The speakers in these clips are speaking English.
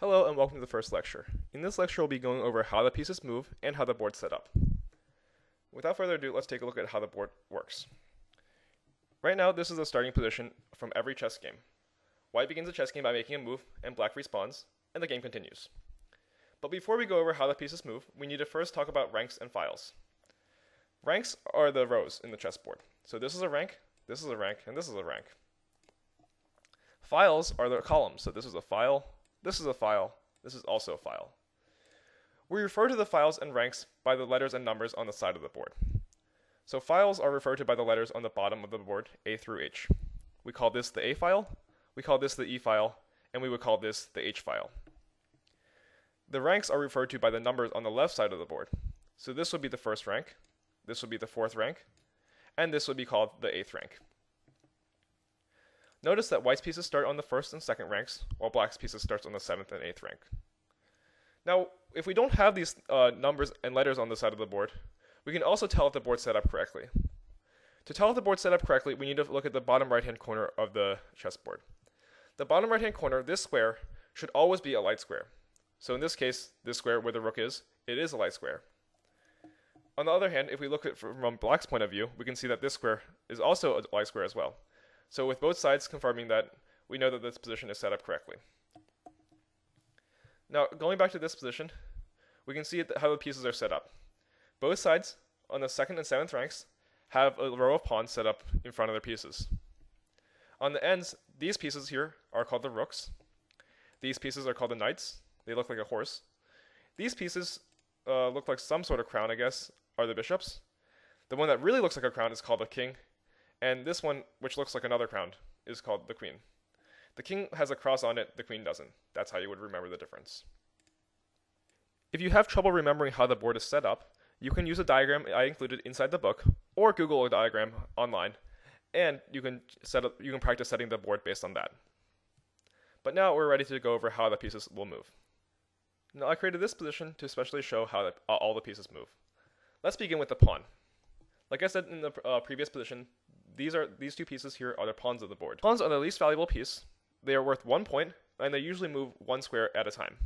Hello and welcome to the first lecture. In this lecture we'll be going over how the pieces move and how the board's set up. Without further ado, let's take a look at how the board works. Right now this is the starting position from every chess game. White begins the chess game by making a move and black respawns, and the game continues. But before we go over how the pieces move, we need to first talk about ranks and files. Ranks are the rows in the chessboard. So this is a rank, this is a rank, and this is a rank. Files are the columns. So this is a file, this is a file, this is also a file. We refer to the files and ranks by the letters and numbers on the side of the board. So files are referred to by the letters on the bottom of the board, A through H. We call this the A file, we call this the E file, and we would call this the H file. The ranks are referred to by the numbers on the left side of the board. So this would be the first rank, this would be the fourth rank, and this would be called the eighth rank. Notice that white's pieces start on the first and second ranks, while black's pieces starts on the seventh and eighth rank. Now, if we don't have these numbers and letters on the side of the board, we can also tell if the board's set up correctly. To tell if the board's set up correctly, we need to look at the bottom right-hand corner of the chessboard. The bottom right-hand corner, this square, should always be a light square. So in this case, this square where the rook is, it is a light square. On the other hand, if we look at it from black's point of view, we can see that this square is also a light square as well. So with both sides confirming that, we know that this position is set up correctly. Now, going back to this position, we can see how the pieces are set up. Both sides on the second and seventh ranks have a row of pawns set up in front of their pieces. On the ends, these pieces here are called the rooks. These pieces are called the knights. They look like a horse. These pieces look like some sort of crown, I guess, are the bishops. The one that really looks like a crown is called the king. And this one, which looks like another crown, is called the queen. The king has a cross on it, the queen doesn't. That's how you would remember the difference. If you have trouble remembering how the board is set up, you can use a diagram I included inside the book, or Google a diagram online, and you can practice setting the board based on that. But now we're ready to go over how the pieces will move. Now I created this position to especially show how all the pieces move. Let's begin with the pawn. Like I said in the previous position, these two pieces here are the pawns of the board. Pawns are the least valuable piece. They are worth 1 point, and they usually move one square at a time.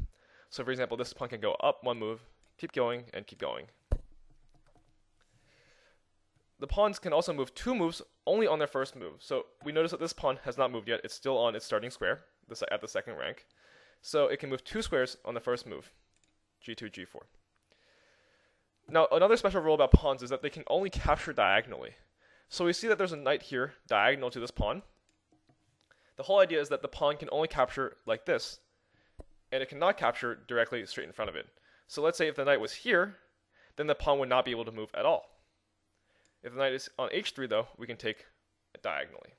So for example, this pawn can go up one move, keep going, and keep going. The pawns can also move 2 moves only on their first move. So we notice that this pawn has not moved yet. It's still on its starting square at the second rank. So it can move 2 squares on the first move, g2, g4. Now, another special rule about pawns is that they can only capture diagonally. So we see that there's a knight here, diagonal to this pawn. The whole idea is that the pawn can only capture like this, and it cannot capture directly straight in front of it. So let's say if the knight was here, then the pawn would not be able to move at all. If the knight is on h3, though, we can take it diagonally.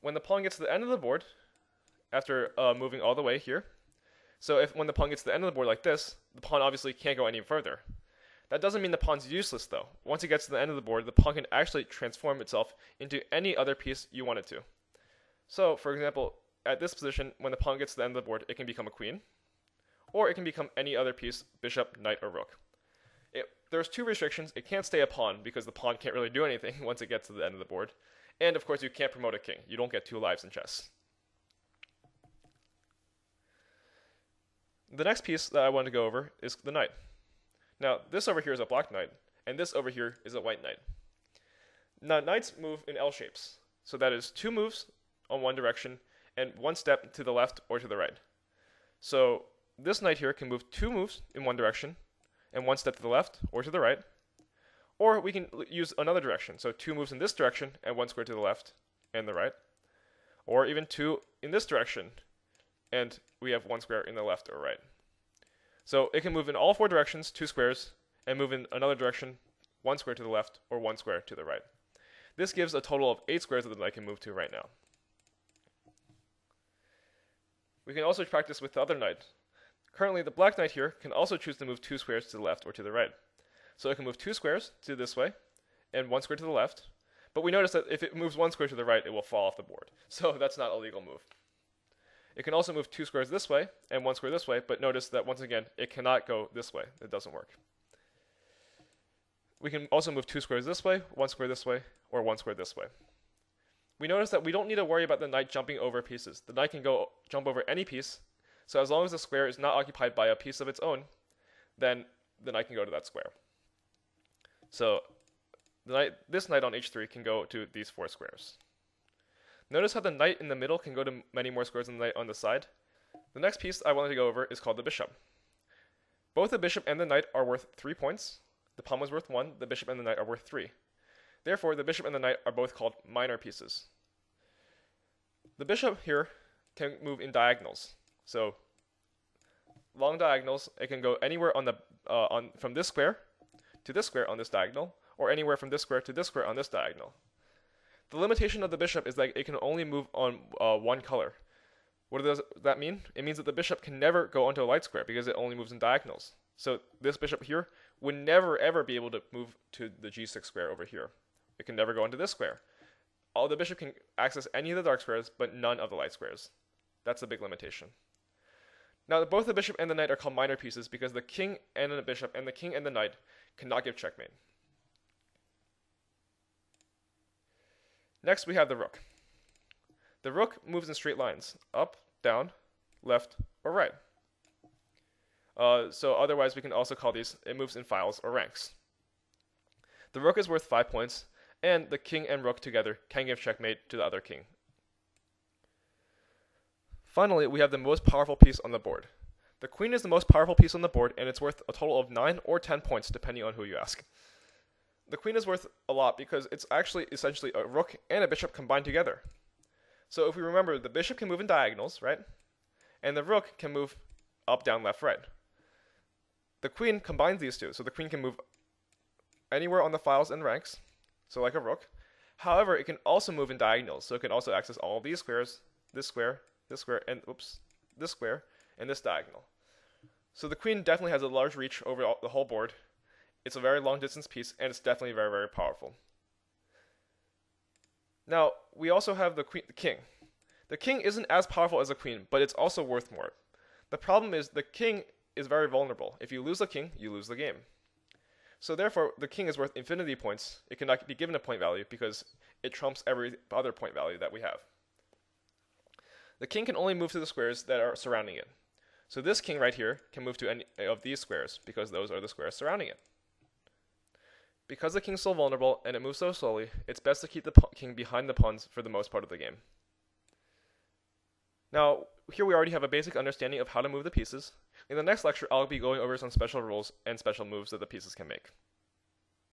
When the pawn gets to the end of the board, after moving all the way here, so when the pawn gets to the end of the board like this, the pawn obviously can't go any further. That doesn't mean the pawn's useless, though. Once it gets to the end of the board, the pawn can actually transform itself into any other piece you want it to. So, for example, at this position, when the pawn gets to the end of the board, it can become a queen, or it can become any other piece, bishop, knight, or rook. There's 2 restrictions. It can't stay a pawn, because the pawn can't really do anything once it gets to the end of the board. And, of course, you can't promote a king. You don't get 2 lives in chess. The next piece that I want to go over is the knight. Now, this over here is a black knight, and this over here is a white knight. Now, knights move in L shapes. So that is 2 moves on one direction, and 1 step to the left or to the right. So this knight here can move 2 moves in one direction, and 1 step to the left or to the right. Or we can use another direction. So 2 moves in this direction, and 1 square to the left and the right. Or even 2 in this direction, and we have 1 square in the left or right. So it can move in all 4 directions, 2 squares, and move in another direction, 1 square to the left or 1 square to the right. This gives a total of 8 squares that the knight can move to right now. We can also practice with the other knight. Currently, the black knight here can also choose to move 2 squares to the left or to the right. So it can move 2 squares to this way and 1 square to the left. But we notice that if it moves 1 square to the right, it will fall off the board. So that's not a legal move. It can also move 2 squares this way and 1 square this way, but notice that once again, it cannot go this way. It doesn't work. We can also move 2 squares this way, 1 square this way, or 1 square this way. we notice that we don't need to worry about the knight jumping over pieces. The knight can jump over any piece, so as long as the square is not occupied by a piece of its own, then the knight can go to that square. So this knight on h3 can go to these 4 squares. Notice how the knight in the middle can go to many more squares than the knight on the side. The next piece I wanted to go over is called the bishop. Both the bishop and the knight are worth 3 points. The pawn was worth 1, the bishop and the knight are worth 3. Therefore, the bishop and the knight are both called minor pieces. The bishop here can move in diagonals. So, long diagonals, it can go anywhere on from this square to this square on this diagonal, or anywhere from this square to this square on this diagonal. The limitation of the bishop is that it can only move on one color. What does that mean? It means that the bishop can never go onto a light square because it only moves in diagonals. So this bishop here would never ever be able to move to the g6 square over here. It can never go into this square. The bishop can access any of the dark squares, but none of the light squares. That's a big limitation. Now, both the bishop and the knight are called minor pieces because the king and the bishop and the king and the knight cannot give checkmate. Next, we have the rook. The rook moves in straight lines, up, down, left, or right. So otherwise, we can also call these, it moves in files or ranks. The rook is worth 5 points, and the king and rook together can give checkmate to the other king. Finally, we have the most powerful piece on the board. The queen is the most powerful piece on the board, and it's worth a total of 9 or 10 points, depending on who you ask. The queen is worth a lot because it's actually essentially a rook and a bishop combined together. So if we remember, the bishop can move in diagonals, right? And the rook can move up, down, left, right. The queen combines these two, so the queen can move anywhere on the files and ranks, so like a rook. However, it can also move in diagonals, so it can also access all of these squares, this square, and this square, and this diagonal. So the queen definitely has a large reach over the whole board. It's a very long distance piece, and it's definitely very, very powerful. Now, we also have the king. The king isn't as powerful as the queen, but it's also worth more. The problem is the king is very vulnerable. If you lose the king, you lose the game. So therefore, the king is worth infinity points. It cannot be given a point value because it trumps every other point value that we have. The king can only move to the squares that are surrounding it. So this king right here can move to any of these squares because those are the squares surrounding it. Because the king's so vulnerable and it moves so slowly, it's best to keep the king behind the pawns for the most part of the game. Now, here we already have a basic understanding of how to move the pieces. In the next lecture, I'll be going over some special rules and special moves that the pieces can make.